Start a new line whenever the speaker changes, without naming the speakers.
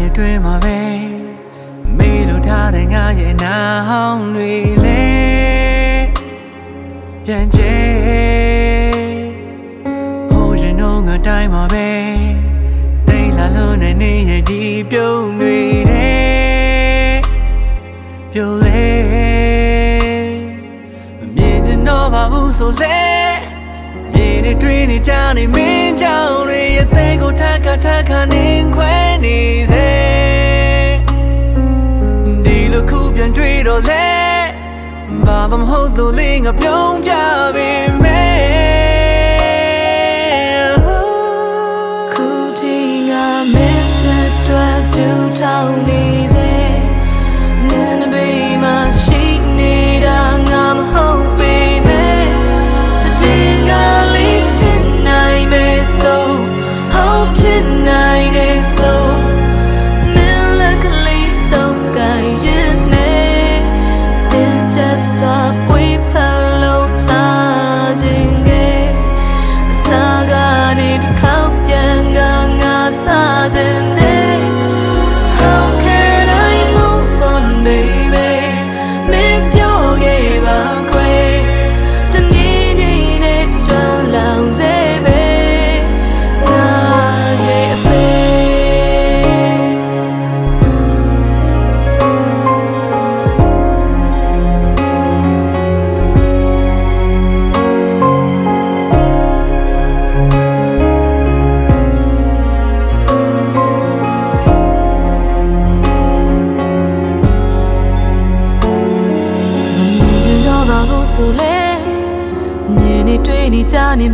ရဲ့တွင်မှာပဲမေးလို့ထားတဲ့ငါရဲ့နာဟောင်းတွေလေပြန်ကျဲဟိုရင်တော့ငါတိုင်းမှာပဲတိတ်လာလို့နဲ့နေရဲ့ဒီပြုံးတွေတဲ့ပြုံးလေမမြင်ချင်တော့ပါဘူးဆိုလေမြေတွေတွင်နေကြနေမင်းကြောင့်တွေရဲ့သဲကိုထခနေခွဲနေစေဒီလိုခုပြန်တွေ့တော့လေဘာမှမဟုတ်လို့လေးငါပြုံးပြပေမဲ့ခုဒီငါမင်းချက်တွက်တူထောင်နေစေနန်းနဘေးမှာရှိနေတာငါမဟုတ်ပေမဲ့ဒီငါလေးဖြစ်နိုင်မယ်ဆိုဟုတ်ဖြစ်နိုင်တယ်ဆိုမင်းလက်ကလေးစုပ်ကိုင်ရင်နဲ့တင်ချက်စာပွေးဖလို့ထားခြင်းကစားကနေတစ်ခေါက်ပြန်ငါစားခြင်းနဲ့ How can I move on baby မင်းပြောခဲ့ပါခွေတနည်းနည်းနဲ့ကြောင်လောင်စေပဲဆိုလေမြင်နေတွေ့နေကြနေ